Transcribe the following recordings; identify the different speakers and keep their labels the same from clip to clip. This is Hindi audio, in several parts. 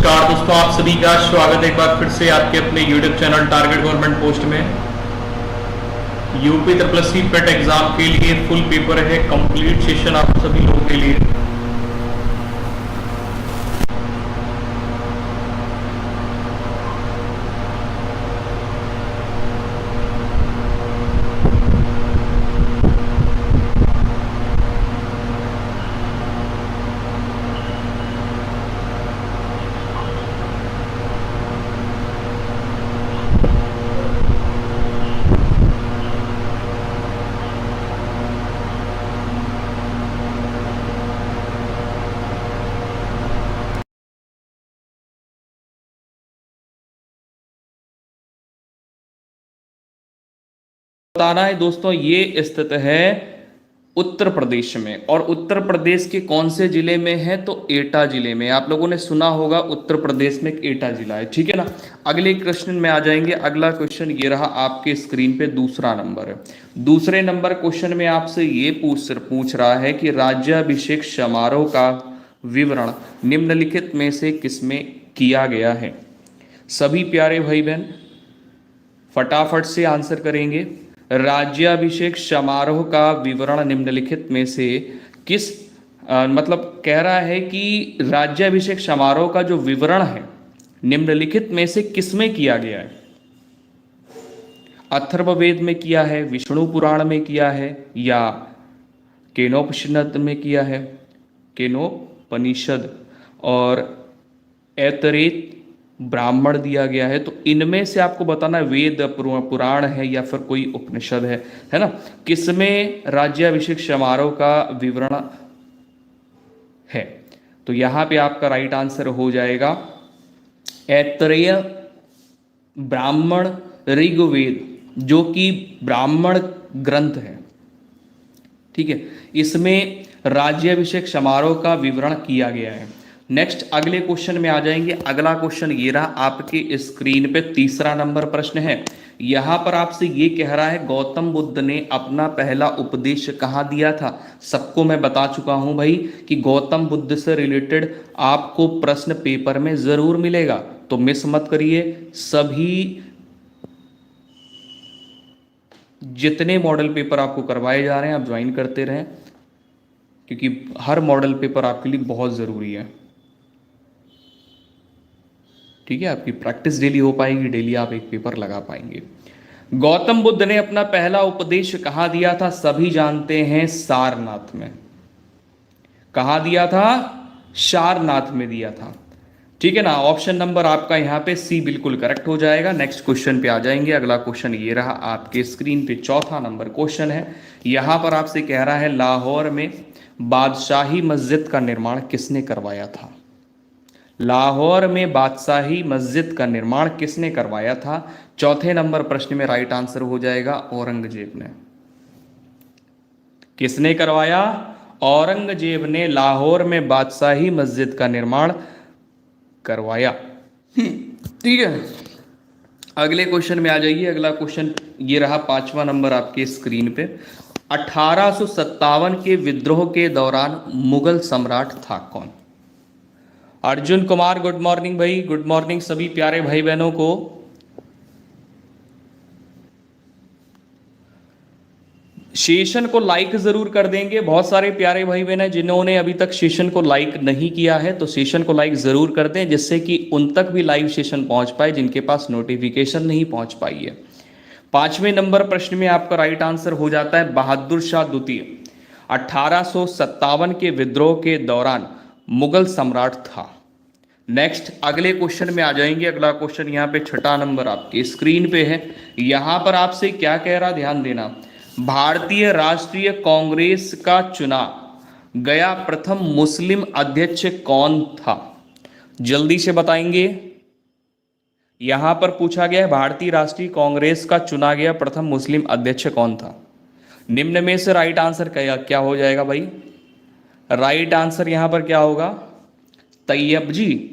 Speaker 1: नमस्कार दोस्तों, आप सभी का स्वागत है एक बार फिर से आपके अपने YouTube channel target government post में। UP triple C PET exam के लिए फुल पेपर है, कंप्लीट सेशन आप सभी लोगों के लिए। बताना है दोस्तों, ये स्थित है उत्तर प्रदेश में। और उत्तर प्रदेश के कौन से जिले में है? तो एटा जिले में। आप लोगों ने सुना होगा उत्तर प्रदेश में एक एटा जिला है, ठीक है ना। अगले क्वेश्चन में आ जाएंगे। अगला क्वेश्चन ये रहा आपके स्क्रीन पे, दूसरा नंबर है। दूसरे नंबर क्वेश्चन में आपसे ये पूछ रहा है कि राज्याभिषेक समारोह का विवरण निम्नलिखित में से किसमें किया गया है? सभी प्यारे भाई बहन फटाफट से आंसर करेंगे। राज्याभिषेक समारोह का विवरण निम्नलिखित में से किस मतलब कह रहा है कि राज्याभिषेक समारोह का जो विवरण है निम्नलिखित में से किसमें किया गया है? अथर्ववेद में किया है, विष्णु पुराण में किया है, या केनोपनिषद में किया है? केनोपनिषद और ऐतरेय ब्राह्मण दिया गया है। तो इनमें से आपको बताना है वेद पुराण है या फिर कोई उपनिषद है ना। किसमें राज्याभिषेक समारोह का विवरण है? तो यहां पे आपका राइट आंसर हो जाएगा ऐतरेय ब्राह्मण ऋग्वेद, जो कि ब्राह्मण ग्रंथ है, ठीक है। इसमें राज्याभिषेक समारोह का विवरण किया गया है। नेक्स्ट अगले क्वेश्चन में आ जाएंगे। अगला क्वेश्चन ये रहा आपके स्क्रीन पे, तीसरा नंबर प्रश्न है। यहां पर आपसे ये कह रहा है गौतम बुद्ध ने अपना पहला उपदेश कहाँ दिया था? सबको मैं बता चुका हूं भाई कि गौतम बुद्ध से रिलेटेड आपको प्रश्न पेपर में जरूर मिलेगा, तो मिस मत करिए। सभी जितने मॉडल पेपर आपको करवाए जा रहे हैं आप ज्वाइन करते रहें, क्योंकि हर मॉडल पेपर आपके लिए बहुत जरूरी है, ठीक है। आपकी प्रैक्टिस डेली हो पाएगी, डेली आप एक पेपर लगा पाएंगे। गौतम बुद्ध ने अपना पहला उपदेश कहां दिया था? सभी जानते हैं सारनाथ में। कहां दिया था? सारनाथ में दिया था, ठीक है ना। ऑप्शन नंबर आपका यहां पे सी बिल्कुल करेक्ट हो जाएगा। नेक्स्ट क्वेश्चन पे आ जाएंगे। अगला क्वेश्चन ये रहा आपके स्क्रीन पे, चौथा नंबर क्वेश्चन है। यहां पर आपसे कह रहा है लाहौर में बादशाही मस्जिद का निर्माण किसने करवाया था? लाहौर में बादशाही मस्जिद का निर्माण किसने करवाया था? चौथे नंबर प्रश्न में राइट आंसर हो जाएगा औरंगजेब ने। किसने करवाया? औरंगजेब ने लाहौर में बादशाही मस्जिद का निर्माण करवाया, ठीक है। अगले क्वेश्चन में आ जाइए। अगला क्वेश्चन ये रहा, पांचवा नंबर आपके स्क्रीन पे। 1857 के विद्रोह के दौरान मुगल सम्राट था कौन? अर्जुन कुमार, गुड मॉर्निंग भाई, गुड मॉर्निंग सभी प्यारे भाई बहनों को। सेशन को लाइक जरूर कर देंगे। बहुत सारे प्यारे भाई बहन हैं जिन्होंने अभी तक सेशन को लाइक नहीं किया है, तो सेशन को लाइक जरूर कर दें, जिससे कि उन तक भी लाइव सेशन पहुंच पाए जिनके पास नोटिफिकेशन नहीं पहुंच पाई है। पांचवें नंबर प्रश्न में आपका राइट आंसर हो जाता है बहादुर शाह द्वितीय। 1857 के विद्रोह के दौरान मुगल सम्राट था। नेक्स्ट अगले क्वेश्चन में आ जाएंगे। अगला क्वेश्चन यहाँ पे छठा नंबर आपके स्क्रीन पे है। यहां पर आपसे क्या कह रहा, ध्यान देना। भारतीय राष्ट्रीय कांग्रेस का चुना गया प्रथम मुस्लिम अध्यक्ष कौन था? जल्दी से बताएंगे। यहां पर पूछा गया है भारतीय राष्ट्रीय कांग्रेस का चुना गया प्रथम मुस्लिम अध्यक्ष कौन था? निम्न में से राइट आंसर क्या हो जाएगा भाई? राइट आंसर यहां पर क्या होगा? तैयब जी।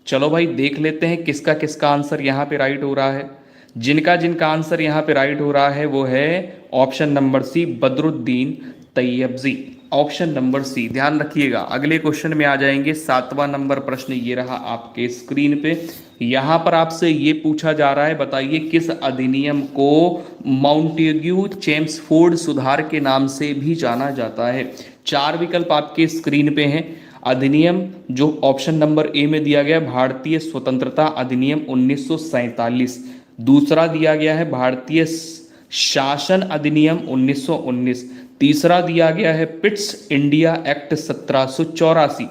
Speaker 1: चलो भाई देख लेते हैं किसका किसका आंसर यहां पे राइट हो रहा है। जिनका जिनका आंसर यहां पे राइट हो रहा है वो है option number C, Badruddin Tyab ji. Option number C. ध्यान रखिएगा, अगले क्वेश्चन में आ जाएंगे। 7वां नंबर प्रश्न ये रहा आपके स्क्रीन पे। यहां पर आपसे ये पूछा जा रहा है, बताइए किस अधिनियम को माउंटेग्यू चेम्सफोर्ड सुधार के नाम से भी जाना जाता है। चार विकल्प आपके स्क्रीन पे हैं। अधिनियम जो ऑप्शन नंबर ए में दिया गया, भारतीय स्वतंत्रता अधिनियम 1947। दूसरा दिया गया है भारतीय शासन अधिनियम 1919। तीसरा दिया गया है पिट्स इंडिया एक्ट 1784।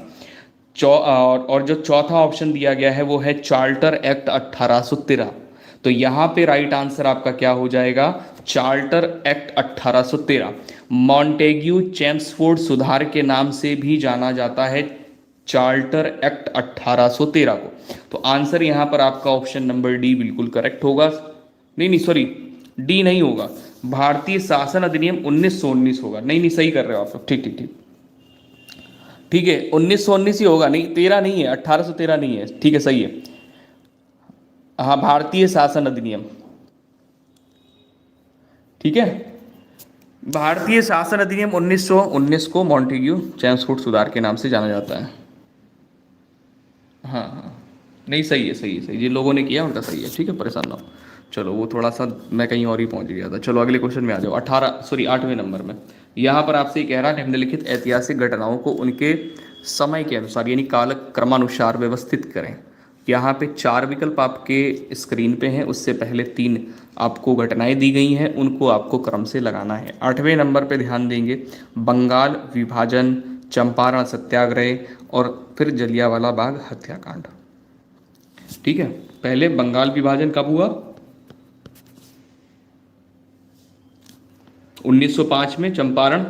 Speaker 1: और जो चौथा ऑप्शन दिया गया है वो है चार्टर एक्ट 1813। तो यहाँ पे राइट आंसर आपका क्या हो जाएगा, चार्टर एक्ट 1813। मॉन्टेग्यू चेम्सफोर्ड सुधार के नाम से भी जाना जाता है चार्टर एक्ट 1813 को। तो आंसर यहाँ पर आपका ऑप्शन नंबर डी बिल्कुल करेक्ट होगा। नहीं नहीं सॉरी, डी नहीं होगा, भारतीय शासन अधिनियम 1919 होगा। नहीं नहीं सही कर रहे हो आप लोग, ठीक ठीक ठीक ठीक है, 1919 ही होगा। नहीं 13 नहीं है, 1813 नहीं है, ठीक है सही है। हाँ भारतीय शासन अधिनियम, ठीक है। भारतीय शासन अधिनियम 1919 को मॉन्टेग्यू चेम्सफोर्ड सुधार के नाम से जाना जाता है। हाँ हाँ नहीं सही है, सही है, सही, जिन लोगों ने किया उनका सही है, ठीक है, परेशान ना हो। चलो वो थोड़ा सा मैं कहीं और ही पहुंच गया था। चलो अगले क्वेश्चन में आ जाओ। 8वें नंबर में यहाँ पर आपसे कह रहा है निम्नलिखित ऐतिहासिक घटनाओं को उनके समय के अनुसार यानी काल क्रमानुसार व्यवस्थित करें। यहाँ पे चार विकल्प आपके स्क्रीन पे हैं, उससे पहले तीन आपको घटनाएं दी गई हैं, उनको आपको क्रम से लगाना है। 8वें नंबर पे ध्यान देंगे, बंगाल विभाजन, चंपारण सत्याग्रह और फिर जलियांवाला बाग हत्याकांड। ठीक है, पहले बंगाल विभाजन कब हुआ, 1905 में, चंपारण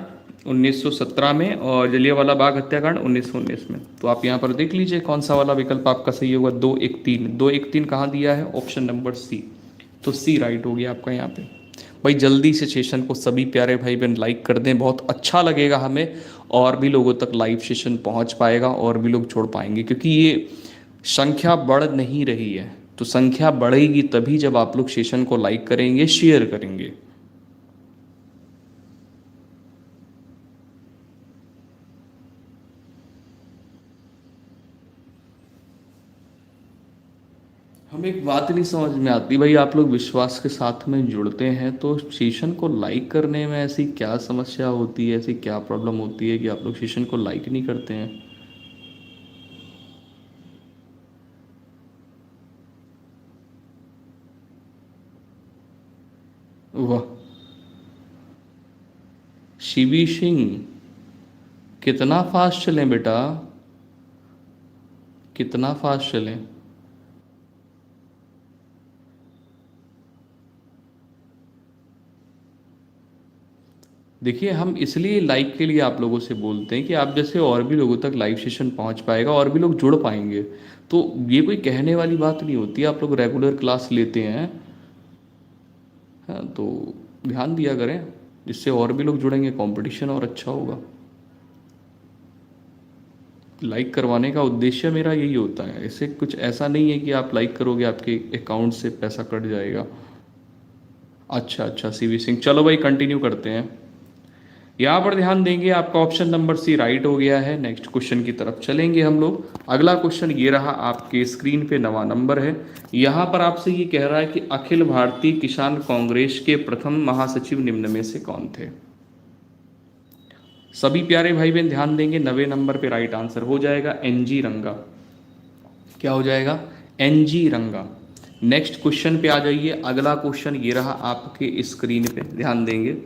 Speaker 1: 1917 में और जलियांवाला बाग हत्याकांड 1919 में। तो आप यहाँ पर देख लीजिए कौन सा वाला विकल्प आपका सही होगा। 213 कहाँ दिया है, ऑप्शन नंबर सी। तो सी राइट हो गया आपका यहाँ पे। भाई जल्दी से सेशन को सभी प्यारे भाई बहन लाइक कर दें, बहुत अच्छा लगेगा हमें, और भी लोगों तक लाइव सेशन पहुँच पाएगा और भी लोग छोड़ पाएंगे, क्योंकि ये संख्या बढ़ नहीं रही है। तो संख्या बढ़ेगी तभी जब आप लोग सेशन को लाइक करेंगे, शेयर करेंगे। हमें एक बात नहीं समझ में आती भाई, आप लोग विश्वास के साथ में जुड़ते हैं तो सेशन को लाइक करने में ऐसी क्या समस्या होती है, ऐसी क्या प्रॉब्लम होती है कि आप लोग सेशन को लाइक नहीं करते हैं। वाह, शिवी सिंह कितना फास्ट चलें बेटा, कितना फास्ट चलें। देखिए हम इसलिए लाइक के लिए आप लोगों से बोलते हैं कि आप जैसे और भी लोगों तक लाइव सेशन पहुंच पाएगा और भी लोग जुड़ पाएंगे। तो ये कोई कहने वाली बात नहीं होती, आप लोग रेगुलर क्लास लेते हैं, हाँ, तो ध्यान दिया करें, जिससे और भी लोग जुड़ेंगे, कंपटीशन और अच्छा होगा। लाइक करवाने का उद्देश्य मेरा यही होता है, ऐसे कुछ ऐसा नहीं है कि आप लाइक करोगे आपके अकाउंट से पैसा कट जाएगा। अच्छा अच्छा सीवी सिंह, चलो भाई कंटिन्यू करते हैं। यहाँ पर ध्यान देंगे, आपका ऑप्शन नंबर सी राइट हो गया है। नेक्स्ट क्वेश्चन की तरफ चलेंगे हम लोग। अगला क्वेश्चन ये रहा आपके स्क्रीन पे, 9वां नंबर है। यहाँ पर आपसे ये कह रहा है कि अखिल भारतीय किसान कांग्रेस के प्रथम महासचिव निम्न में से कौन थे। सभी प्यारे भाई बहन ध्यान देंगे, 9वें नंबर पे राइट आंसर हो जाएगा NG रंगा। क्या हो जाएगा, NG रंगा। नेक्स्ट क्वेश्चन पे आ जाइए। अगला क्वेश्चन ये रहा आपके स्क्रीन पे, ध्यान देंगे।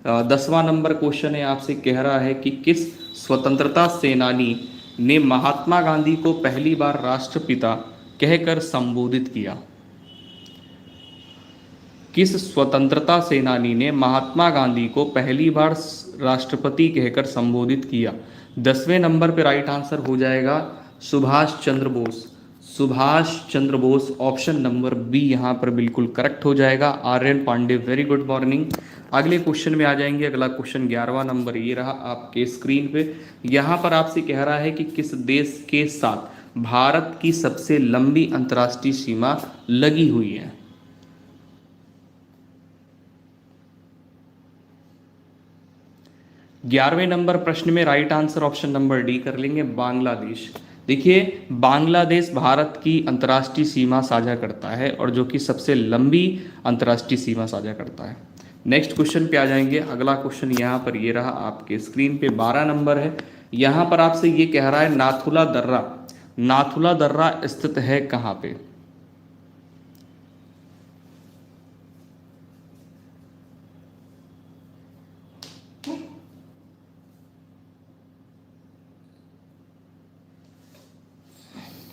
Speaker 1: 10वां नंबर क्वेश्चन है, आपसे कह रहा है कि किस स्वतंत्रता सेनानी ने महात्मा गांधी को पहली बार राष्ट्रपिता कहकर संबोधित किया। किस स्वतंत्रता सेनानी ने महात्मा गांधी को पहली बार राष्ट्रपति कहकर संबोधित किया। 10वें नंबर पे राइट आंसर हो जाएगा Subhash Chandra Bose. Subhash Chandra Bose, option number B यहाँ पर बिल्कुल करेक्ट हो जाएगा। Aryan Pandey, very good morning. अगले क्वेश्चन में आ जाएंगे। अगला क्वेश्चन 11वां नंबर ये रहा आपके स्क्रीन पे। यहाँ पर आपसे कह रहा है कि किस देश के साथ भारत की सबसे लंबी अंतर्राष्ट्रीय सीमा लगी हुई है। 11वें नंबर प्रश्न में right answer option number D कर लेंगे, बांग्लादेश। देखिए, बांग्लादेश भारत की अंतर्राष्ट्रीय सीमा साझा करता है और जो कि सबसे लंबी अंतर्राष्ट्रीय सीमा साझा करता है। नेक्स्ट क्वेश्चन पे आ जाएंगे। अगला क्वेश्चन यहाँ पर ये रहा आपके स्क्रीन पे, 12 नंबर है। यहाँ पर आपसे ये कह रहा है नाथुला दर्रा, नाथुला दर्रा स्थित है कहाँ पे?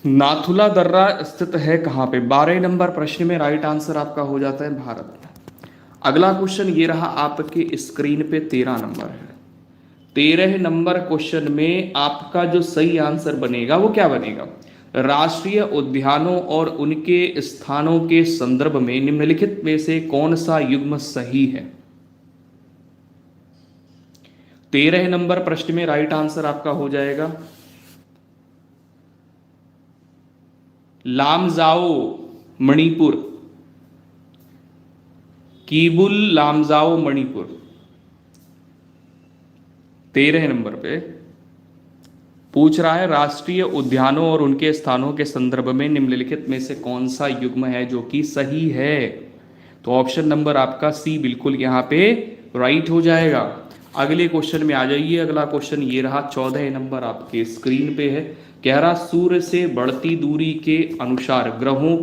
Speaker 1: नाथुला दर्रा स्थित है कहाँ पे? 12 नंबर प्रश्न में राइट आंसर आपका हो जाता है भारत। अगला क्वेश्चन ये रहा आपके स्क्रीन पे, 13 नंबर है। 13 नंबर क्वेश्चन में आपका जो सही आंसर बनेगा वो क्या बनेगा? राष्ट्रीय उद्यानों और उनके स्थानों के संदर्भ में निम्नलिखित में से कौन सा युग्म सही है? 13 नंबर प्रश्न में राइट आंसर आपका हो जाएगा लामजाओ मणिपुर, कीबुल लामजाओ मणिपुर। 13 नंबर पे पूछ रहा है राष्ट्रीय उद्यानों और उनके स्थानों के संदर्भ में निम्नलिखित में से कौन सा युग्म है जो कि सही है? तो ऑप्शन नंबर आपका सी बिल्कुल यहाँ पे राइट हो जाएगा। अगले क्वेश्चन में आ जाइए। अगला क्वेश्चन ये रहा, 14 नंबर आपके स्क्रीन पे है। कह रहा सूर्य से बढ़ती दूरी के अनुसार ग्रहों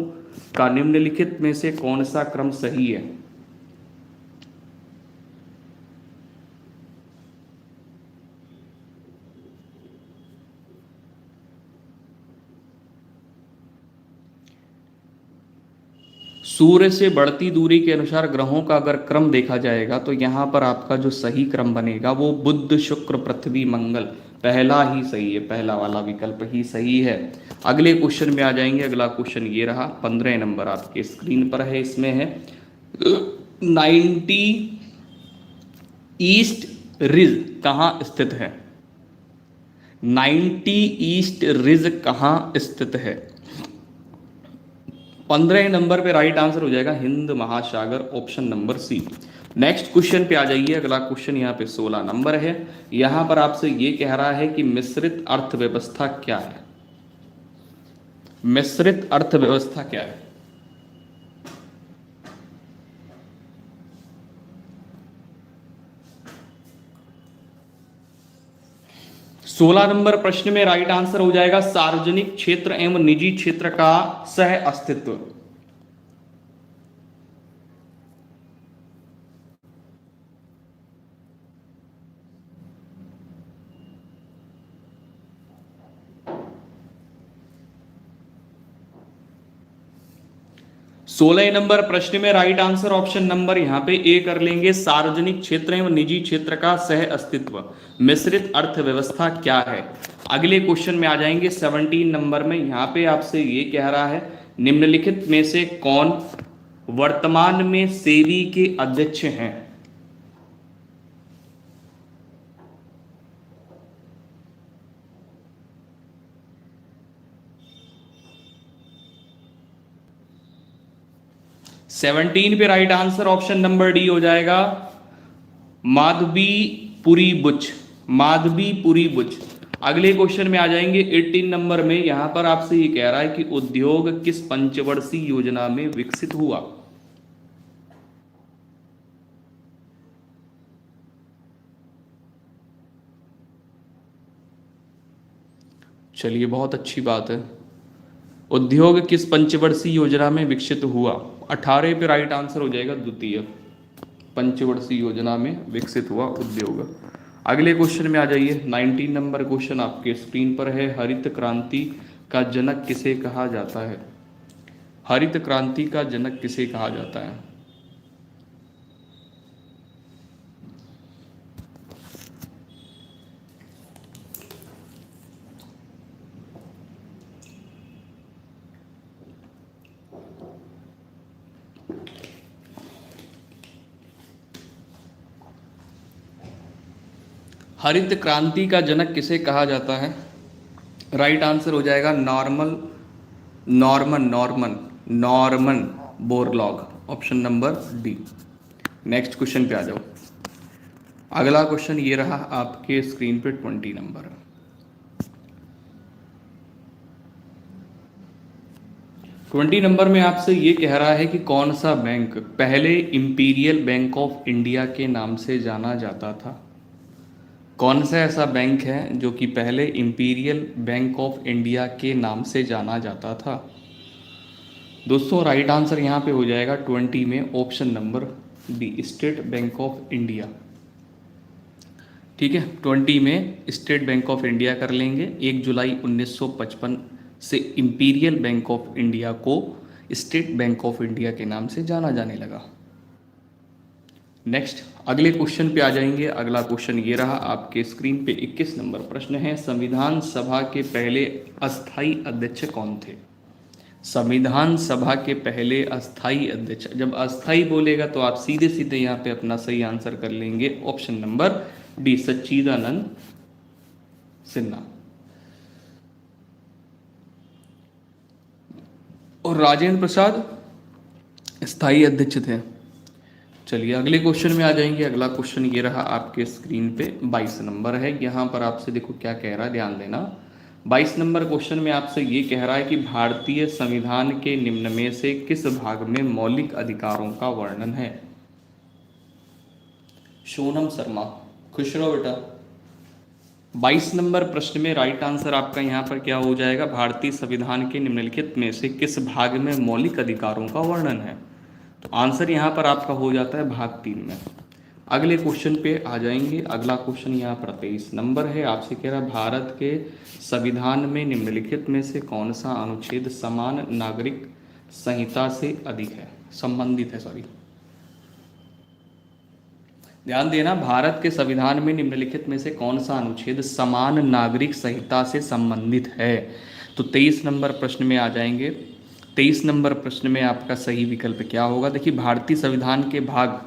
Speaker 1: का निम्नलिखित में से कौन सा क्रम सही है? सूर्य से बढ़ती दूरी के अनुसार ग्रहों का अगर क्रम देखा जाएगा तो यहाँ पर आपका जो सही क्रम बनेगा वो बुध शुक्र पृथ्वी मंगल, पहला ही सही है, पहला वाला विकल्प ही सही है। अगले क्वेश्चन में आ जाएंगे। अगला क्वेश्चन ये रहा, 15 नंबर आपके स्क्रीन पर है। इसमें है 90 ईस्ट रिज कहाँ स्थित है? 90 ईस्ट रिज कहाँ स्थित है? 15 नंबर पे राइट आंसर हो जाएगा Hind Mahasagar, option number C. Next question पे आ जाइए। अगला क्वेश्चन यहाँ पे 16 नंबर है। यहां पर आपसे ये कह रहा है कि मिश्रित अर्थव्यवस्था क्या है? मिश्रित अर्थव्यवस्था क्या है? 16 नंबर प्रश्न में राइट आंसर हो जाएगा सार्वजनिक क्षेत्र एवं निजी क्षेत्र का सह अस्तित्व। सोलह नंबर प्रश्न में राइट आंसर ऑप्शन नंबर यहां पे ए कर लेंगे, सार्वजनिक क्षेत्र एवं निजी क्षेत्र का सह अस्तित्व। मिश्रित अर्थव्यवस्था क्या है? अगले क्वेश्चन में आ जाएंगे 17 नंबर में। यहां पे आपसे ये कह रहा है निम्नलिखित में से कौन वर्तमान में सेबी के अध्यक्ष हैं? सेवनटीन पे right answer option number D हो जाएगा माधवी पुरी बुच, माधवी पुरी बुच। अगले क्वेश्चन में आ जाएंगे 18 नंबर में। यहां पर आपसे ये कह रहा है कि उद्योग किस पंचवर्षीय योजना में विकसित हुआ? चलिए, बहुत अच्छी बात है। उद्योग किस पंचवर्षीय योजना में विकसित हुआ? 18 पे राइट आंसर हो जाएगा द्वितीय पंचवर्षीय योजना में विकसित हुआ उद्योग। अगले क्वेश्चन में आ जाइए। 19 नंबर क्वेश्चन आपके स्क्रीन पर है। हरित क्रांति का जनक किसे कहा जाता है? हरित क्रांति का जनक किसे कहा जाता है? हरित क्रांति का जनक किसे कहा जाता है? राइट आंसर हो जाएगा Norman Borlaug, option number D. Next question पे आ जाओ। अगला क्वेश्चन ये रहा आपके स्क्रीन पे 20 नंबर। 20 नंबर में आपसे ये कह रहा है कि कौन सा बैंक पहले इंपीरियल बैंक ऑफ इंडिया के नाम से जाना जाता था। कौन सा ऐसा बैंक है जो कि पहले इंपीरियल बैंक ऑफ इंडिया के नाम से जाना जाता था। दोस्तों राइट आंसर यहाँ पे हो जाएगा 20 में option number D, state bank of India. ठीक है, 20 में स्टेट बैंक ऑफ इंडिया कर लेंगे। 1 जुलाई 1955 से इंपीरियल बैंक ऑफ इंडिया को स्टेट बैंक ऑफ इंडिया के नाम से जाना जाने लगा। नेक्स्ट अगले क्वेश्चन पे आ जाएंगे। अगला क्वेश्चन ये रहा आपके स्क्रीन पे 21 नंबर प्रश्न है, संविधान सभा के पहले अस्थाई अध्यक्ष कौन थे। संविधान सभा के पहले अस्थाई अध्यक्ष, जब अस्थाई बोलेगा तो आप सीधे सीधे यहाँ पे अपना सही आंसर कर लेंगे ऑप्शन नंबर डी, सच्चिदानंद सिन्हा। और राजेंद्र प्रसाद स्थायी अध्यक्ष थे। चलिए अगले क्वेश्चन में आ जाएंगे। अगला क्वेश्चन ये रहा आपके स्क्रीन पे 22 नंबर है। यहाँ पर आपसे देखो क्या कह रहा है, ध्यान देना। 22 नंबर क्वेश्चन में आपसे ये कह रहा है कि भारतीय संविधान के निम्न में से किस भाग में मौलिक अधिकारों का वर्णन है। सोनम शर्मा, खुश रहो बेटा। 22 नंबर प्रश्न में राइट आंसर आपका यहाँ पर क्या हो जाएगा, भारतीय संविधान के निम्नलिखित में से किस भाग में मौलिक अधिकारों का वर्णन है। तो आंसर यहाँ पर आपका हो जाता है भाग 3 में। अगले क्वेश्चन पे आ जाएंगे। अगला क्वेश्चन यहाँ पर 23 नंबर है। आपसे कह रहा है भारत के संविधान में निम्नलिखित में से कौन सा अनुच्छेद समान नागरिक संहिता से अधिक है, संबंधित है, सॉरी ध्यान देना। भारत के संविधान में निम्नलिखित में से कौन सा अनुच्छेद समान नागरिक संहिता से संबंधित है। तो 23 नंबर प्रश्न में आ जाएंगे। 23 नंबर प्रश्न में आपका सही विकल्प क्या होगा। देखिए भारतीय संविधान के भाग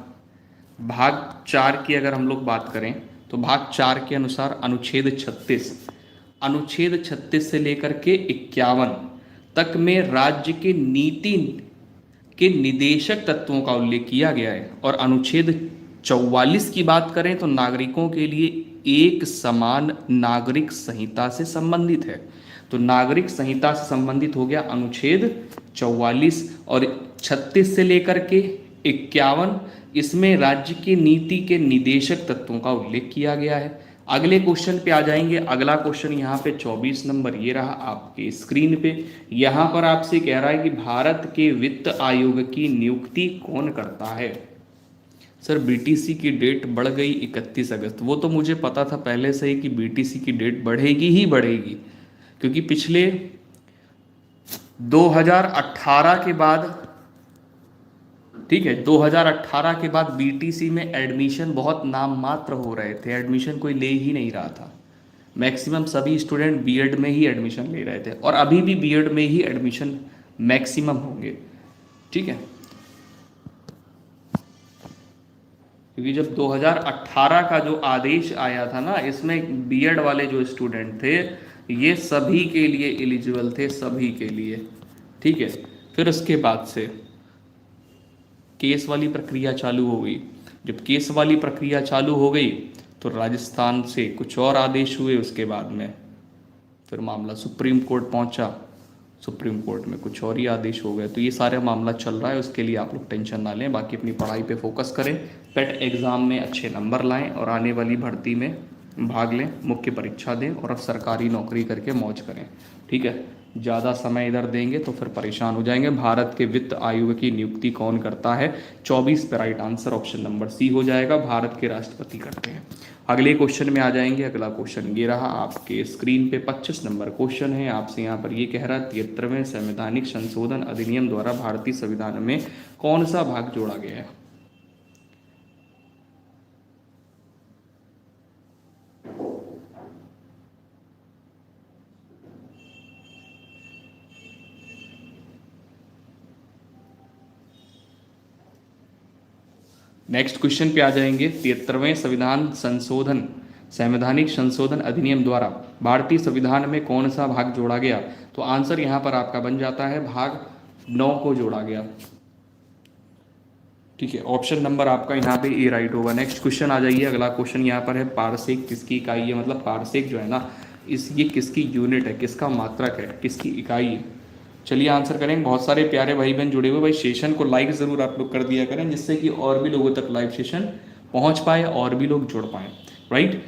Speaker 1: 4 की अगर हम लोग बात करें तो भाग 4 के अनुसार अनुच्छेद 36 से लेकर के 51 तक में राज्य के नीति के निदेशक तत्वों का उल्लेख किया गया है। और अनुच्छेद 44 की बात करें तो नागरिकों के लिए एक समान नागरिक संहिता से संबंधित है। तो नागरिक संहिता से संबंधित हो गया अनुच्छेद 44। और 36 से लेकर के 51 इसमें राज्य की नीति के निदेशक तत्वों का उल्लेख किया गया है। अगले क्वेश्चन पे आ जाएंगे। अगला क्वेश्चन यहाँ पे 24 नंबर ये रहा आपके स्क्रीन पे। यहाँ पर आपसे कह रहा है कि भारत के वित्त आयोग की नियुक्ति कौन करता है। सर बीटीसी की डेट बढ़ गई 31 अगस्त। वो तो मुझे पता था पहले से ही कि बीटीसी की डेट बढ़ेगी ही बढ़ेगी, क्योंकि पिछले 2018 के बाद, ठीक है, 2018 के बाद बीटीसी में एडमिशन बहुत नाम मात्र हो रहे थे, एडमिशन कोई ले ही नहीं रहा था। मैक्सिमम सभी स्टूडेंट बीएड में ही एडमिशन ले रहे थे और अभी भी बीएड में ही एडमिशन मैक्सिमम होंगे। ठीक है, क्योंकि जब 2018 का जो आदेश आया था ना, इसमें बीएड वाले जो स्टूडेंट थे ये सभी के लिए एलिजिबल थे, सभी के लिए। ठीक है, फिर उसके बाद से केस वाली प्रक्रिया चालू हो गई। जब केस वाली प्रक्रिया चालू हो गई तो राजस्थान से कुछ और आदेश हुए, उसके बाद में फिर मामला सुप्रीम कोर्ट पहुंचा, सुप्रीम कोर्ट में कुछ और ही आदेश हो गए। तो ये सारा मामला चल रहा है, उसके लिए आप लोग टेंशन ना लें, बाकी अपनी पढ़ाई पे फोकस करें, पेट एग्ज़ाम में अच्छे नंबर लाएं और आने वाली भर्ती में भाग लें, मुख्य परीक्षा दें और अब सरकारी नौकरी करके मौज करें। ठीक है, ज़्यादा समय इधर देंगे तो फिर परेशान हो जाएंगे। भारत के वित्त आयोग की नियुक्ति कौन करता है। 24 पे right answer option number C हो जाएगा, भारत के राष्ट्रपति करते हैं। अगले क्वेश्चन में आ जाएंगे। अगला क्वेश्चन ये रहा आपके स्क्रीन पे 25 नंबर क्वेश्चन है। आपसे यहाँ पर ये कह रहा है 73वें संवैधानिक संशोधन अधिनियम द्वारा भारतीय संविधान में कौन सा भाग जोड़ा गया है। नेक्स्ट क्वेश्चन पे आ जाएंगे। 73वें संवैधानिक संशोधन अधिनियम द्वारा भारतीय संविधान में कौन सा भाग जोड़ा गया। तो आंसर यहाँ पर आपका बन जाता है भाग 9 को जोड़ा गया। ठीक है, ऑप्शन नंबर आपका यहाँ पे ए राइट होगा। नेक्स्ट क्वेश्चन आ जाइए। अगला क्वेश्चन यहाँ पर है पारसेक किसकी इकाई है, मतलब पारसेक जो है ना ये किसकी यूनिट है, किसका मात्रक है, किसकी इकाई है। चलिए आंसर करेंगे। बहुत सारे प्यारे भाई बहन जुड़े हुए, भाई सेशन को लाइक ज़रूर आप लोग कर दिया करें, जिससे कि और भी लोगों तक लाइव सेशन पहुंच पाए और भी लोग जुड़ पाए। राइट,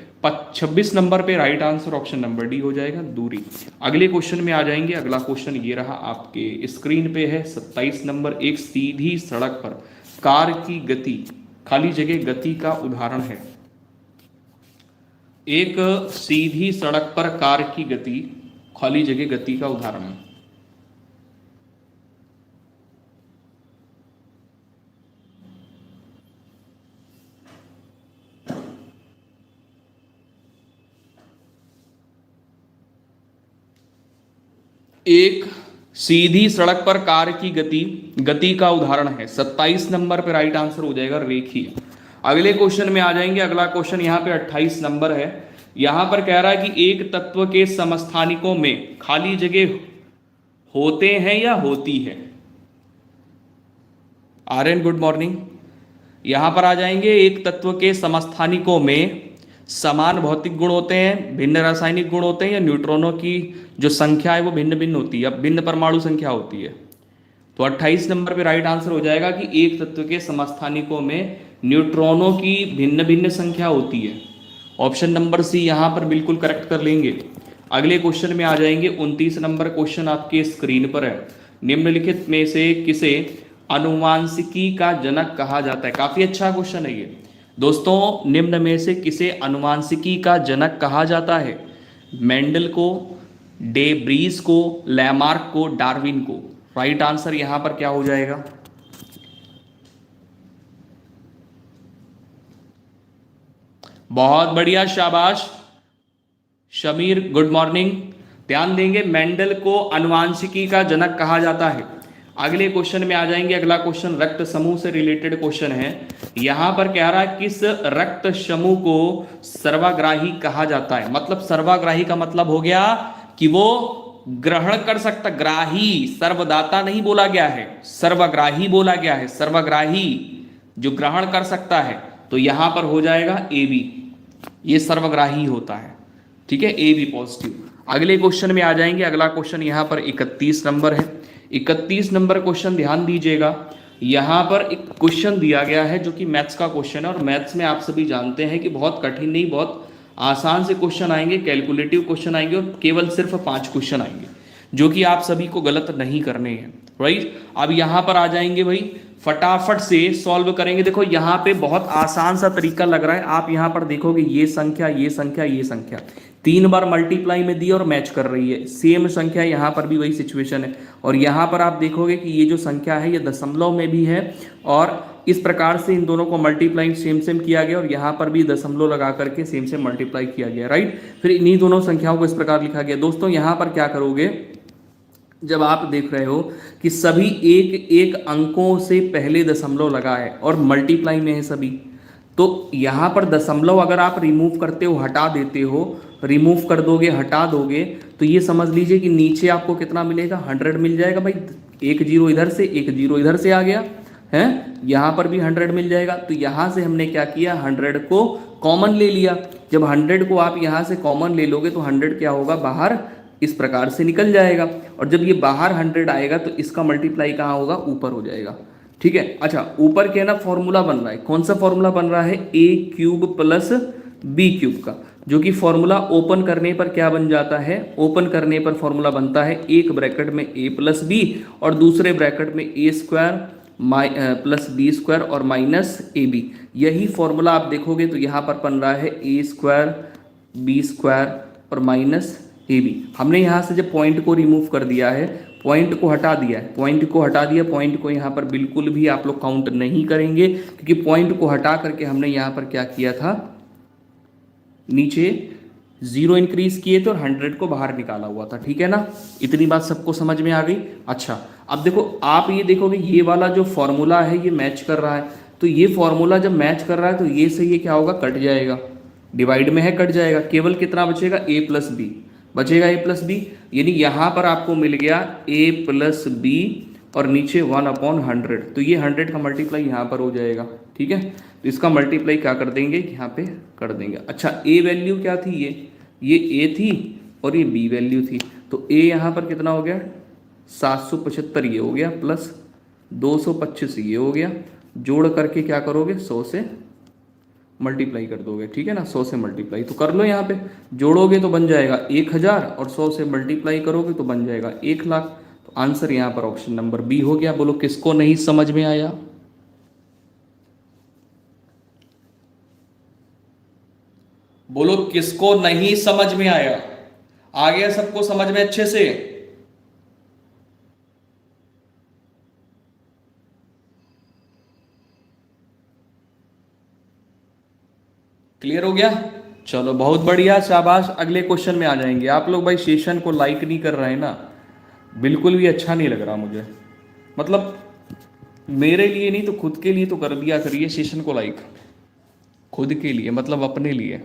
Speaker 1: 26 नंबर पे right answer option number D हो जाएगा, दूरी। अगले क्वेश्चन में आ जाएंगे। अगला क्वेश्चन ये रहा, आपके स्क्रीन पे है 27 नंबर। एक सीधी सड़क पर कार की गति, खाली जगह गति का उदाहरण है। एक सीधी सड़क पर कार की गति, खाली जगह गति का उदाहरण है। एक सीधी सड़क पर कार की गति का उदाहरण है। 27 नंबर पे राइट आंसर हो जाएगा रेखीय। अगले क्वेश्चन में आ जाएंगे। अगला क्वेश्चन यहाँ पे 28 नंबर है। यहां पर कह रहा है कि एक तत्व के समस्थानिकों में खाली जगह होते हैं या होती है। Aryan good morning. यहां पर आ जाएंगे, एक तत्व के समस्थानिकों में समान भौतिक गुण होते हैं, भिन्न रासायनिक गुण होते हैं, या न्यूट्रॉनों की जो संख्या है वो भिन्न भिन्न होती है, अब भिन्न परमाणु संख्या होती है। तो 28 नंबर पे राइट आंसर हो जाएगा कि एक तत्व के समस्थानिकों में न्यूट्रॉनों की भिन्न भिन्न संख्या होती है। ऑप्शन नंबर सी यहां पर बिल्कुल करेक्ट कर लेंगे। अगले क्वेश्चन में आ जाएंगे। 29 नंबर क्वेश्चन आपके स्क्रीन पर है। निम्नलिखित में से किसे अनुवांशिकी का जनक कहा जाता है। काफी अच्छा क्वेश्चन है ये दोस्तों। निम्न में से किसे अनुवांशिकी का जनक कहा जाता है। मेंडल को, डे ब्रीज को, लैमार्क को, डार्विन को। राइट आंसर यहां पर क्या हो जाएगा। बहुत बढ़िया, शाबाश शमीर, गुड मॉर्निंग। ध्यान देंगे, मेंडल को अनुवांशिकी का जनक कहा जाता है। अगले क्वेश्चन में आ जाएंगे। अगला क्वेश्चन रक्त समूह से रिलेटेड क्वेश्चन है। यहां पर कह रहा है किस रक्त समूह को सर्वाग्राही कहा जाता है। मतलब सर्वाग्राही का मतलब हो गया कि वो ग्रहण कर सकता, ग्राही, सर्वदाता नहीं बोला गया है, सर्वग्राही बोला गया है। सर्वग्राही जो ग्रहण कर सकता है, तो यहां पर हो जाएगा ए बी, ये सर्वग्राही होता है। ठीक है, ए बी पॉजिटिव। अगले क्वेश्चन में आ जाएंगे। अगला क्वेश्चन यहां पर 31 नंबर है। 31 नंबर क्वेश्चन ध्यान दीजिएगा। यहां पर एक क्वेश्चन दिया गया है जो कि मैथ्स का क्वेश्चन है, और मैथ्स में आप सभी जानते हैं कि बहुत कठिन नहीं, बहुत आसान से क्वेश्चन आएंगे, कैलकुलेटिव क्वेश्चन आएंगे, और केवल सिर्फ 5 क्वेश्चन आएंगे जो कि आप सभी को गलत नहीं करने हैं। राइट, अब यहां पर आ जाएंगे भाई, फटाफट से सॉल्व करेंगे। देखो यहाँ पे बहुत आसान सा तरीका लग रहा है। आप यहाँ पर देखोगे ये संख्या, ये संख्या, ये संख्या 3 बार मल्टीप्लाई में दी और मैच कर रही है। सेम संख्या यहाँ पर भी वही सिचुएशन है। और यहाँ पर आप देखोगे कि ये जो संख्या है ये दशमलव में भी है, और इस प्रकार से इन दोनों को मल्टीप्लाई सेम सेम किया गया, और यहाँ पर भी दशमलव लगा करके सेम सेम मल्टीप्लाई किया गया। राइट, फिर इन्हीं दोनों संख्याओं को इस प्रकार लिखा गया। दोस्तों यहाँ पर क्या करोगे, जब आप देख रहे हो कि सभी एक एक अंकों से पहले दशमलव लगा है और मल्टीप्लाई में है सभी, तो यहाँ पर दशमलव अगर आप रिमूव करते हो, हटा देते हो, रिमूव कर दोगे, हटा दोगे, तो ये समझ लीजिए कि नीचे आपको कितना मिलेगा, 100 मिल जाएगा भाई। एक जीरो इधर से, एक जीरो इधर से आ गया है, यहाँ पर भी 100 मिल जाएगा। तो यहाँ से हमने क्या किया, 100 को कॉमन ले लिया। जब 100 को आप यहाँ से कॉमन ले लोगे तो 100 क्या होगा, बाहर इस प्रकार से निकल जाएगा। और जब ये बाहर 100 आएगा तो इसका मल्टीप्लाई कहाँ होगा, ऊपर हो जाएगा। ठीक है, अच्छा ऊपर के ना फॉर्मूला बन रहा है, कौन सा फॉर्मूला बन रहा है, ए क्यूब प्लस बी क्यूब का, जो कि फॉर्मूला ओपन करने पर क्या बन जाता है, ओपन करने पर फॉर्मूला बनता है एक ब्रैकेट में ए प्लस बी और दूसरे ब्रैकेट में ए स्क्वायर प्लस बी स्क्वायर और माइनस ए बी। यही फॉर्मूला आप देखोगे तो यहाँ पर बन रहा है ए स्क्वायर बी स्क्वायर और माइनस ए बी। हमने यहाँ से जब पॉइंट को रिमूव कर दिया है, पॉइंट को हटा दिया है, पॉइंट को हटा दिया, पॉइंट को यहाँ पर बिल्कुल भी आप लोग काउंट नहीं करेंगे, क्योंकि पॉइंट को हटा करके हमने यहाँ पर क्या किया था, नीचे 0 इंक्रीज किए थे और 100 को बाहर निकाला हुआ था। ठीक है ना, इतनी बात सबको समझ में आ गई। अच्छा अब देखो, आप ये देखोगे ये वाला जो फॉर्मूला है ये मैच कर रहा है, तो ये फॉर्मूला जब मैच कर रहा है तो ये से ये क्या होगा, कट जाएगा, डिवाइड में है, कट जाएगा, केवल कितना बचेगा, ए प्लस बी बचेगा, ए प्लस बी। यानी यहाँ पर आपको मिल गया ए प्लस बी और नीचे 1/100, तो ये 100 का मल्टीप्लाई यहाँ पर हो जाएगा। ठीक है, तो इसका मल्टीप्लाई क्या कर देंगे, यहाँ पे कर देंगे। अच्छा, ए वैल्यू क्या थी, ये ए थी और ये बी वैल्यू थी, तो ए यहाँ पर कितना हो गया 775 ये हो गया, प्लस 225 ये हो गया, जोड़ करके क्या करोगे 100 से मल्टीप्लाई कर दोगे। ठीक है ना, 100 से मल्टीप्लाई तो कर लो, यहाँ पे जोड़ोगे तो बन जाएगा 1000 और 100 से मल्टीप्लाई करोगे तो बन जाएगा 1,00,000। तो आंसर यहाँ पर ऑप्शन नंबर बी हो गया। बोलो किसको नहीं समझ में आया? बोलो किसको नहीं समझ में आया? आ गया सबको समझ में अच्छे से? क्लियर हो गया? चलो बहुत बढ़िया, शाबाश। अगले क्वेश्चन में आ जाएंगे आप लोग। भाई सेशन को लाइक नहीं कर रहे हैं ना, बिल्कुल भी अच्छा नहीं लग रहा मुझे। मतलब मेरे लिए नहीं तो खुद के लिए तो कर दिया करिए सेशन को लाइक, खुद के लिए मतलब अपने लिए।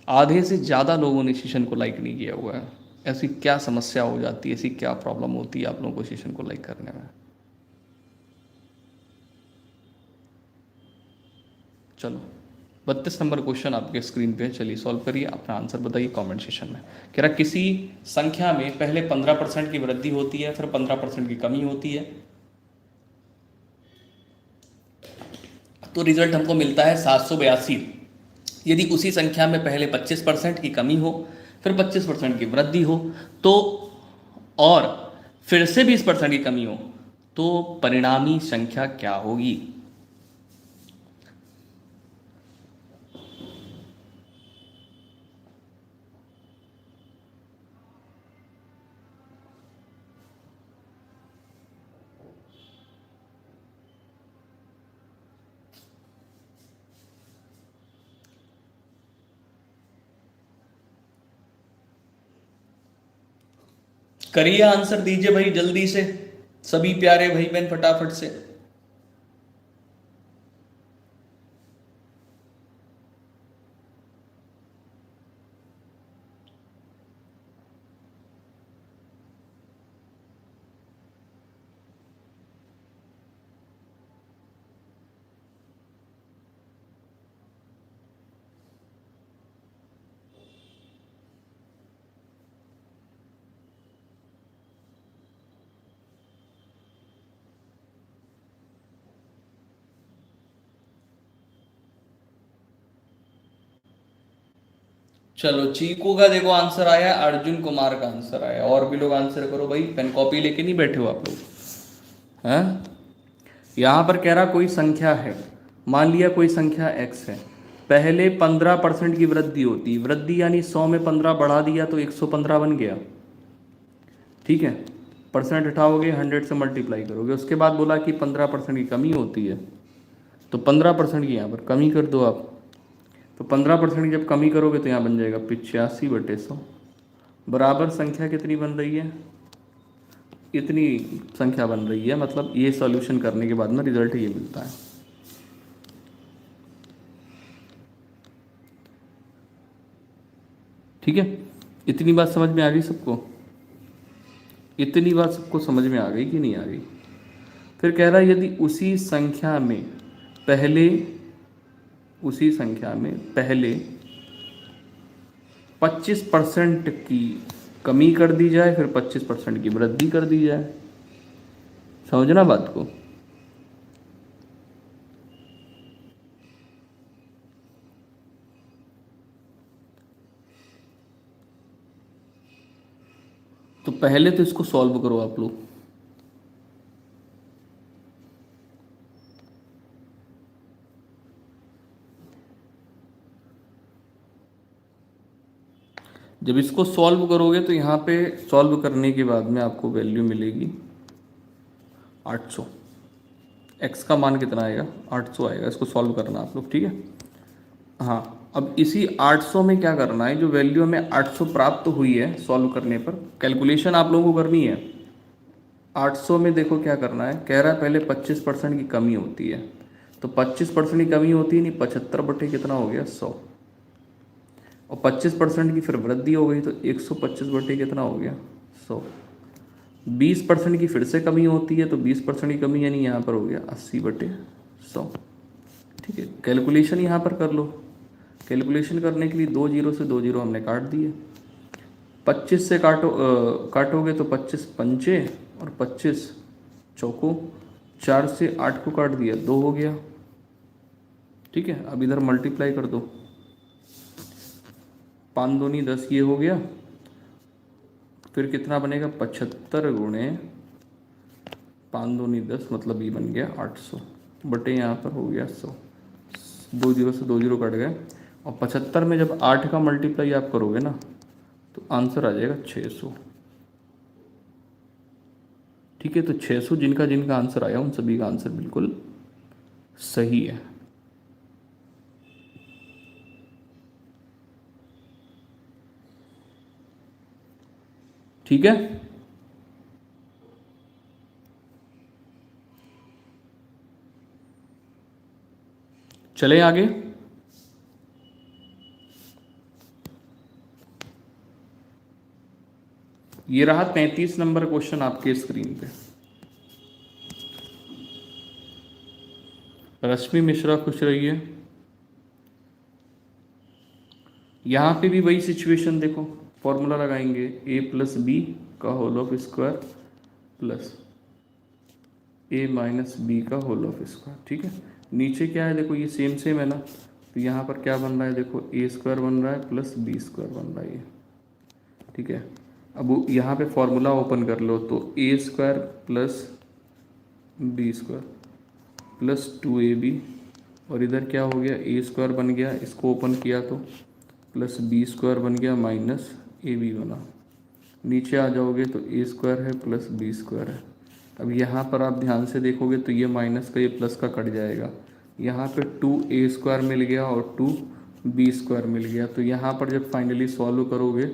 Speaker 1: आधे से ज़्यादा लोगों ने सेशन को लाइक नहीं किया हुआ है। ऐसी क्या समस्या हो जाती है, ऐसी क्या प्रॉब्लम होती है आप लोगों को सेशन को लाइक करने में? चलो 32 नंबर क्वेश्चन आपके स्क्रीन पे, चलिए सॉल्व करिए, अपना आंसर बताइए कमेंट सेशन में। कह रहा किसी संख्या में पहले 15% की वृद्धि होती है, फिर 15% की कमी होती है, तो रिजल्ट हमको मिलता है 782। यदि उसी संख्या में पहले 25% की कमी हो, फिर 25% की वृद्धि हो, तो और फिर से 20% की कमी हो, तो परिणामी संख्या क्या होगी? करिए, आंसर दीजिए भाई जल्दी से, सभी प्यारे भाई बहन फटाफट से। चलो चीकू का देखो आंसर आया, अर्जुन कुमार का आंसर आया, और भी लोग आंसर करो भाई, पेन कॉपी लेके नहीं बैठे हो आप लोग हैं? यहाँ पर कह रहा कोई संख्या है, मान लिया कोई संख्या x है, पहले 15% की वृद्धि होती, वृद्धि यानी 100 में 15 बढ़ा दिया तो 115 बन गया। ठीक है, परसेंट हटाओगे 100 से मल्टीप्लाई करोगे, उसके बाद बोला कि 15% की कमी होती है, तो 15% की यहाँ पर कमी कर दो आप, तो 15% की जब कमी करोगे तो यहाँ बन जाएगा 85/100, बराबर संख्या कितनी बन रही है, इतनी संख्या बन रही है। मतलब ये सॉल्यूशन करने के बाद में रिजल्ट ये मिलता है। ठीक है, इतनी बात समझ में आ गई सबको? इतनी बात सबको समझ में आ गई कि नहीं आ गई? फिर कह रहा है यदि उसी संख्या में पहले 25% की कमी कर दी जाए, फिर 25% की वृद्धि कर दी जाए। समझना बात को? तो पहले तो इसको सॉल्व करो आप लोग। जब इसको सॉल्व करोगे तो यहाँ पे सॉल्व करने के बाद में आपको वैल्यू मिलेगी 800। x का मान कितना आएगा, 800 आएगा। इसको सॉल्व करना आप लोग, ठीक है? हाँ, अब इसी 800 में क्या करना है, जो वैल्यू हमें 800 प्राप्त हुई है सॉल्व करने पर, कैलकुलेशन आप लोगों को करनी है। 800 में देखो क्या करना है, कह रहा है पहले 25% की कमी होती है, तो 25% की कमी होती है, नहीं 75 बटे कितना हो गया 100, और 25% की फिर वृद्धि हो गई तो 125 बटे कितना हो गया 100। 20% की फिर से कमी होती है तो 20% की कमी यानी यहाँ पर हो गया 80 बटे 100। ठीक है, कैलकुलेशन यहाँ पर कर लो। कैलकुलेशन करने के लिए 2 जीरो से 2 जीरो हमने काट दिए। 25 से काटोगे तो 25 पंचे और 25 चौको, 4 से 8 को काट दिया 2 हो गया। ठीक है, अब इधर मल्टीप्लाई कर दो, 5 दूनी 10 ये हो गया। फिर कितना बनेगा 75 गुणे 5 दूनी 10 मतलब ये बन गया 800 बटे यहाँ पर हो गया 100। 2 जीरो से 2 जीरो कट गए, और 75 में जब 8 का मल्टीप्लाई आप करोगे ना तो आंसर आ जाएगा 600। ठीक है, तो 600 जिनका जिनका आंसर आया उन सभी का आंसर बिल्कुल सही है। ठीक है, चले आगे। ये रहा 33 नंबर क्वेश्चन आपके स्क्रीन पे। रश्मि मिश्रा खुश रहिए। यहाँ पे भी वही सिचुएशन देखो, फॉर्मूला लगाएंगे a प्लस बी का whole of square plus a minus B का होल ऑफ स्क्वायर। ठीक है, नीचे क्या है देखो, ये सेम सेम है ना, तो यहाँ पर क्या बन रहा है देखो, a स्क्वायर बन रहा है प्लस बी स्क्वायर बन रहा है ये। ठीक है, अब यहाँ पे फॉर्मूला ओपन कर लो तो a square plus B square plus 2ab, और इधर क्या हो गया a स्क्वायर बन गया, इसको ओपन किया तो प्लस बी स्क्वायर बन गया माइनस ab बना। नीचे आ जाओगे तो a स्क्वायर है प्लस बी स्क्वायर है। अब यहाँ पर आप ध्यान से देखोगे तो ये माइनस का ये प्लस का कट जाएगा, यहाँ पे 2a स्क्वायर मिल गया और 2b स्क्वायर मिल गया। तो यहाँ पर जब फाइनली सॉल्व करोगे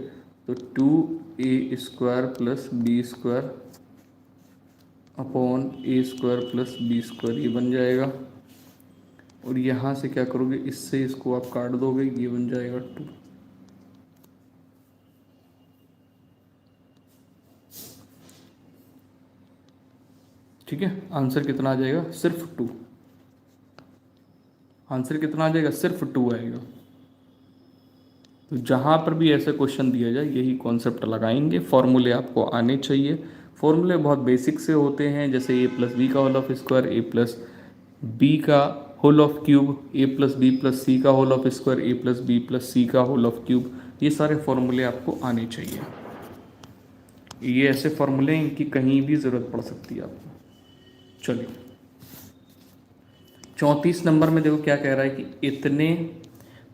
Speaker 1: तो 2a square plus B square upon a square plus B square ये बन जाएगा, और यहाँ से क्या करोगे, इससे इसको आप काट दोगे, ये बन जाएगा 2। ठीक है, आंसर कितना आ जाएगा, सिर्फ 2। आंसर कितना आ जाएगा, सिर्फ 2 आएगा। तो जहाँ पर भी ऐसे क्वेश्चन दिया जाए यही कॉन्सेप्ट लगाएंगे, फॉर्मूले आपको आने चाहिए। फॉर्मूले बहुत बेसिक से होते हैं, जैसे a प्लस बी का whole of square, a plus B का whole of cube, a plus B plus C का whole of square, a plus B plus C का होल ऑफ क्यूब, ये सारे फॉर्मूले आपको आने चाहिए। ये ऐसे फॉर्मूले इनकी कहीं भी ज़रूरत पड़ सकती है आपको। चलिए 34 नंबर में देखो क्या कह रहा है कि इतने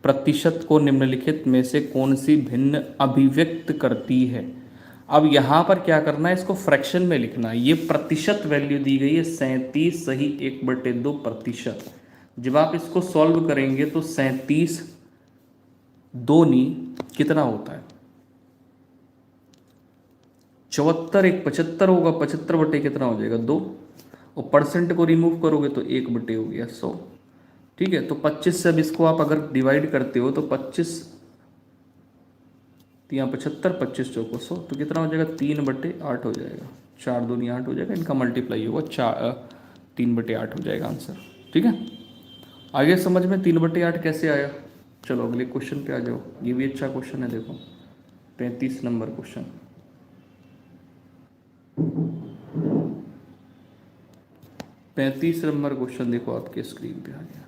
Speaker 1: प्रतिशत को निम्नलिखित में से कौन सी भिन्न अभिव्यक्त करती है। अब यहाँ पर क्या करना है, इसको फ्रैक्शन में लिखना है। ये प्रतिशत वैल्यू दी गई है 37 सही 1/2 प्रतिशत। जब आप इसको सॉल्व करेंगे तो 37 दूनी कितना होता है 74, 1 75 होगा, 75 बटे कितना हो जाएगा 2, और परसेंट को रिमूव करोगे तो 1/, हो गया 100। ठीक है, तो 25 से अब इसको आप अगर डिवाइड करते हो तो 25 यहाँ 75, 25 चौको 100, तो कितना हो जाएगा 3/8 हो जाएगा। 4 दूनी 8 हो जाएगा, इनका मल्टीप्लाई होगा 3/8 हो जाएगा आंसर। ठीक है, आगे समझ में 3/8 कैसे आया। चलो अगले क्वेश्चन पे आ जाओ, ये भी अच्छा क्वेश्चन है देखो, 35 नंबर क्वेश्चन। 35 नंबर क्वेश्चन देखो आपके स्क्रीन पे आ गया।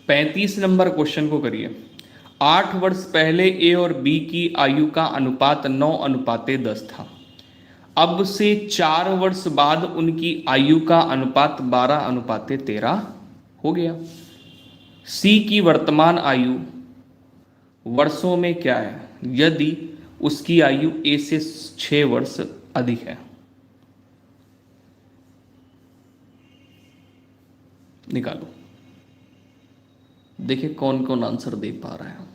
Speaker 1: पैंतीस नंबर क्वेश्चन को करिए। 8 वर्ष पहले ए और बी की आयु का अनुपात 9:10 था। अब से 4 वर्ष बाद उनकी आयु का अनुपात 12:13 हो गया। सी की वर्तमान आयु वर्षों में क्या है यदि उसकी आयु ए से 6 वर्ष अधिक है। निकालो, देखिए कौन कौन आंसर दे पा रहा है।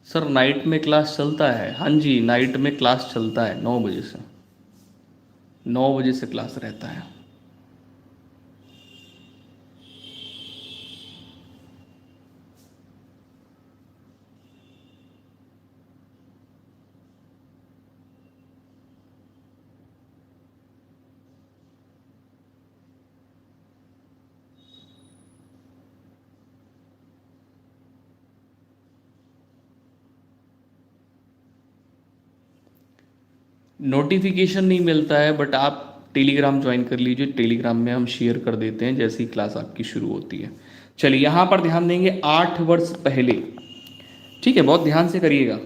Speaker 1: सर नाइट में क्लास चलता है? हाँ जी, नाइट में क्लास चलता है 9 बजे से, 9 बजे से क्लास रहता है। नोटिफिकेशन नहीं मिलता है, बट आप टेलीग्राम ज्वाइन कर लीजिए। टेलीग्राम में हम शेयर कर देते हैं जैसे ही क्लास आपकी शुरू होती है। चलिए यहाँ पर ध्यान देंगे 8 वर्ष पहले, ठीक है, बहुत ध्यान से करिएगा।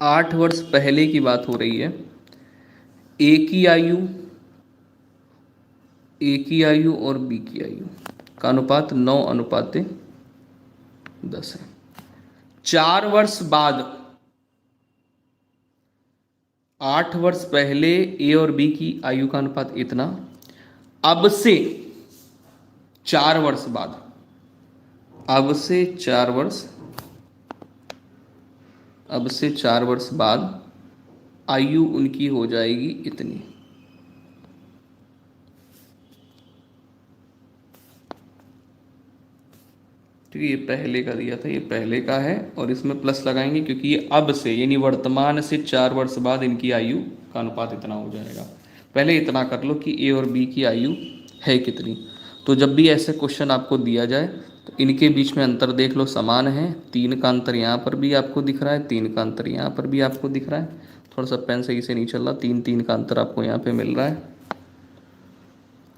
Speaker 1: 8 वर्ष पहले की बात हो रही है। ए की आयु और बी की आयु का अनुपात 9:10 है। 4 वर्ष बाद, 8 वर्ष पहले ए और बी की आयु का अनुपात इतना, अब से 4 वर्ष बाद, अब से 4 वर्ष बाद आयु उनकी हो जाएगी इतनी। ठीक है, ये पहले का दिया था, ये पहले का है और इसमें प्लस लगाएंगे क्योंकि ये अब से यानी वर्तमान से 4 वर्ष बाद इनकी आयु का अनुपात इतना हो जाएगा। पहले इतना कर लो कि ए और बी की आयु है कितनी। तो जब भी ऐसे क्वेश्चन आपको दिया जाए तो इनके बीच में अंतर देख लो, समान है। 3 का अंतर यहाँ पर भी आपको दिख रहा है, 3 का अंतर यहाँ पर भी आपको दिख रहा है। थोड़ा सा पेन सही से नहीं चल रहा, 3 का अंतर आपको यहाँ पे मिल रहा है,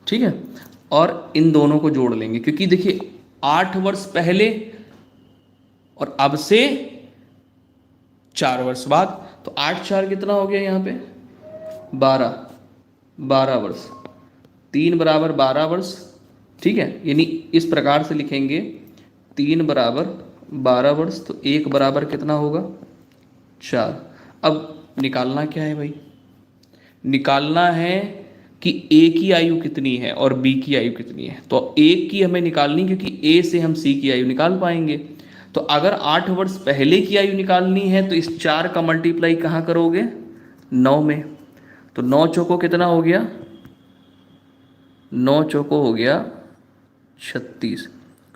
Speaker 1: ठीक है। और इन दोनों को जोड़ लेंगे क्योंकि देखिए 8 वर्ष पहले और अब से 4 वर्ष बाद, तो 8 4 कितना हो गया यहाँ पे 12 वर्ष, 3 बराबर 12 वर्ष, ठीक है। यानी इस प्रकार से लिखेंगे 3 बराबर 12 वर्ष, तो 1 बराबर कितना होगा 4। अब निकालना क्या है भाई, निकालना है कि ए की आयु कितनी है और बी की आयु कितनी है। तो ए की हमें निकालनी क्योंकि ए से हम सी की आयु निकाल पाएंगे। तो अगर 8 वर्ष पहले की आयु निकालनी है तो इस 4 का मल्टीप्लाई कहाँ करोगे 9 में। तो 9 चौको कितना हो गया, 9 चौको हो गया 36,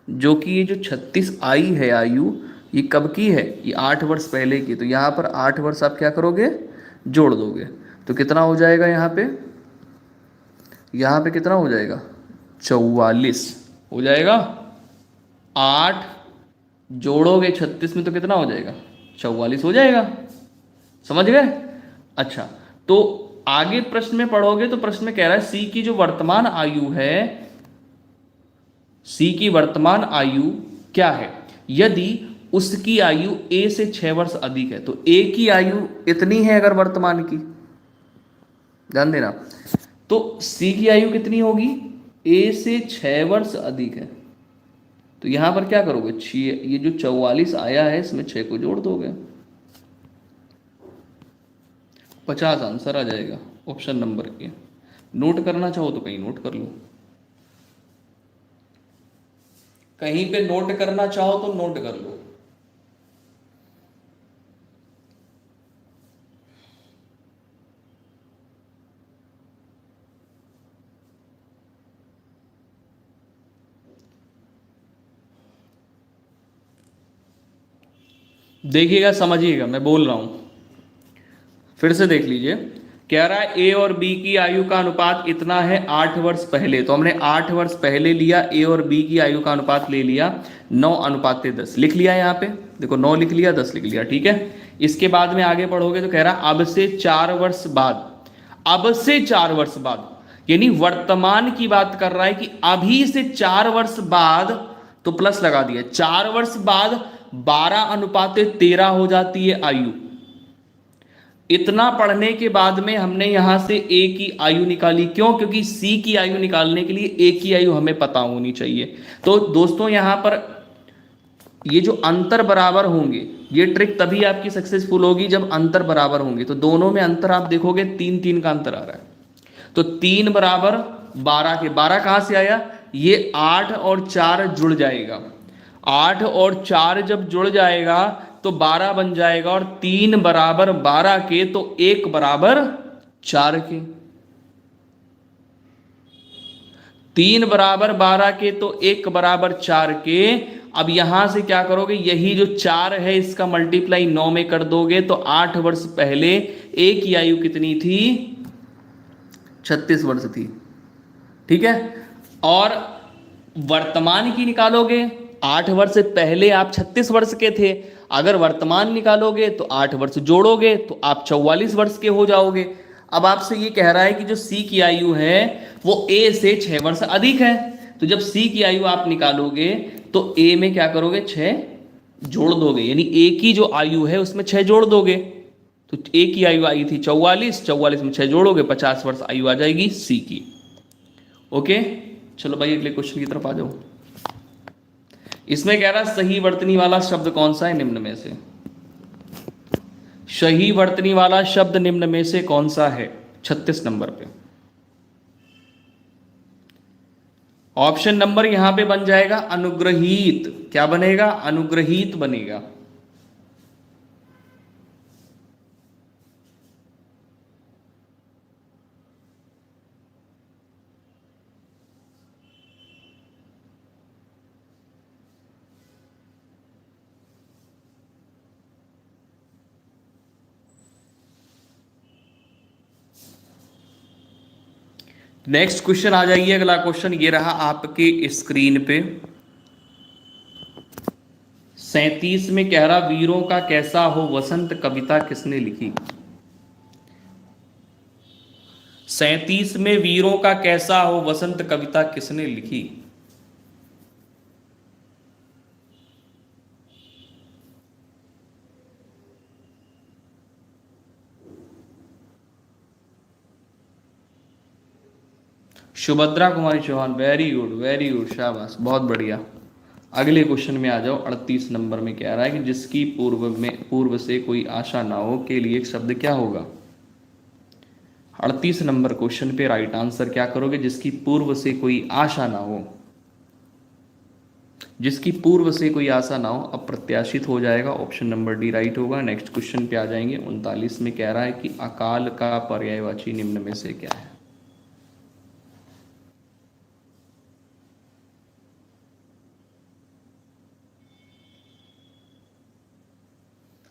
Speaker 1: जो कि ये जो 36 आई है आयु, ये कब की है, ये 8 वर्ष पहले की। तो यहाँ पर 8 वर्ष आप क्या करोगे जोड़ दोगे, तो कितना हो जाएगा यहाँ पे कितना हो जाएगा 44 हो जाएगा। 8 जोड़ोगे 36 में तो कितना हो जाएगा 44 हो जाएगा, समझ गए। अच्छा, तो आगे प्रश्न में पढ़ोगे तो प्रश्न में कह रहा है सी की जो वर्तमान आयु है, सी की वर्तमान आयु क्या है यदि उसकी आयु ए से 6 वर्ष अधिक है। तो ए की आयु इतनी है अगर वर्तमान की, ध्यान देना, तो सी की आयु कितनी होगी ए से 6 वर्ष अधिक है। तो यहां पर क्या करोगे, ये जो 44 आया है इसमें 6 को जोड़ दोगे, 50 आंसर आ जाएगा ऑप्शन नंबर ए। नोट करना चाहो तो कहीं नोट कर लो, कहीं पे नोट करना चाहो तो नोट कर लो। देखिएगा, समझिएगा, मैं बोल रहा हूं, फिर से देख लीजिए। कह रहा है ए और बी की आयु का अनुपात इतना है 8 वर्ष पहले। तो हमने 8 वर्ष पहले लिया, ए और बी की आयु का अनुपात ले लिया 9:10 लिख लिया। यहाँ पे देखो 9 लिख लिया, 10 लिख लिया, ठीक है। इसके बाद में आगे पढ़ोगे तो कह रहा है अब से 4 वर्ष बाद, अब से 4 वर्ष बाद, यानी वर्तमान की बात कर रहा है कि अभी से 4 वर्ष बाद, तो प्लस लगा दिया, 4 वर्ष बाद 12:13 हो जाती है आयु। इतना पढ़ने के बाद में हमने यहां से ए की आयु निकाली। क्यों? क्योंकि सी की आयु निकालने के लिए ए की आयु हमें पता होनी चाहिए। तो दोस्तों यहां पर ये जो अंतर बराबर होंगे, ये ट्रिक तभी आपकी सक्सेसफुल होगी जब अंतर बराबर होंगे। तो दोनों में अंतर आप देखोगे 3-3 का अंतर आ रहा है, तो 3 बराबर 12 के 12 कहां से आया? ये 8 और 4 जुड़ जाएगा, 8 और 4 जब जुड़ जाएगा तो 12 बन जाएगा, और 3 बराबर 12 के तो 1 बराबर 4 के, 3 बराबर 12 के तो 1 बराबर 4 के। अब यहां से क्या करोगे? यही जो 4 है इसका मल्टीप्लाई 9 में कर दोगे, तो 8 वर्ष पहले ए की आयु कितनी थी? 36 वर्ष थी। ठीक है, और वर्तमान की निकालोगे, 8 वर्ष पहले आप 36 वर्ष के थे, अगर वर्तमान निकालोगे तो 8 वर्ष जोड़ोगे तो आप 44 वर्ष के हो जाओगे। अब आपसे ये कह रहा है कि जो सी की आयु है वो ए से 6 वर्ष अधिक है, तो जब सी की आयु आप निकालोगे तो ए में क्या करोगे? 6 जोड़ दोगे, यानी ए की जो आयु है उसमें 6 जोड़ दोगे, तो ए की आयु आई थी 44, 44 में 6 जोड़ोगे 50 वर्ष आयु आ जाएगी सी की। ओके, चलो भाई अगले क्वेश्चन की तरफ आ जाओ। इसमें कह रहा है सही वर्तनी वाला शब्द कौन सा है निम्न में से? सही वर्तनी वाला शब्द निम्न में से कौन सा है? 36 नंबर पे ऑप्शन नंबर यहां पे बन जाएगा अनुग्रहीत। क्या बनेगा? अनुग्रहीत बनेगा। नेक्स्ट क्वेश्चन आ जाइए। अगला क्वेश्चन ये रहा आपके स्क्रीन पे, 37 में कह रहा वीरों का कैसा हो वसंत कविता किसने लिखी? 37 में वीरों का कैसा हो वसंत कविता किसने लिखी? सुभद्रा कुमारी चौहान, वेरी गुड, शाबाश, बहुत बढ़िया। अगले क्वेश्चन में आ जाओ। 38 नंबर में कह रहा है कि जिसकी पूर्व से कोई आशा ना हो के लिए एक शब्द क्या होगा? 38 नंबर क्वेश्चन पे राइट आंसर क्या करोगे? जिसकी पूर्व से कोई आशा ना हो, जिसकी पूर्व से कोई आशा ना हो, अप्रत्याशित हो जाएगा। ऑप्शन नंबर डी राइट होगा। नेक्स्ट क्वेश्चन पे आ जाएंगे। 39 में कह रहा है कि अकाल का पर्यायवाची निम्न में से क्या है?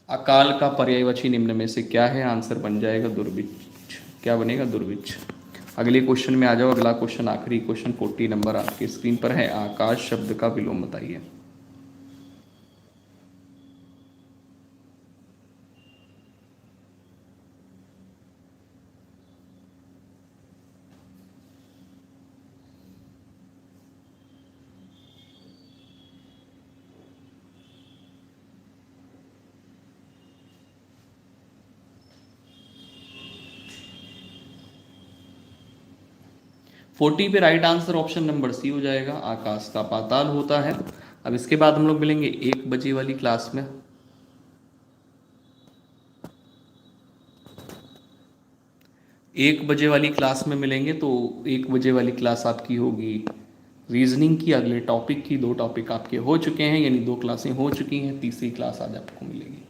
Speaker 1: अकाल का पर्यायवाची निम्न में से क्या है? आंसर बन जाएगा दुर्भिक्ष। क्या बनेगा? दुर्भिक्ष। अगले क्वेश्चन में आ जाओ। अगला क्वेश्चन आखिरी क्वेश्चन 40 नंबर आपके स्क्रीन पर है। आकाश शब्द का विलोम बताइए। फोर्टी पे right answer option number C हो जाएगा। आकाश का पाताल होता है। अब इसके बाद हम लोग मिलेंगे 1 बजे वाली क्लास में। 1 बजे वाली क्लास में मिलेंगे। तो 1 बजे वाली क्लास आपकी होगी रीजनिंग की। अगले टॉपिक की 2 टॉपिक आपके हो चुके हैं, यानी 2 क्लासें हो चुकी हैं, तीसरी क्लास आज आपको मिलेगी।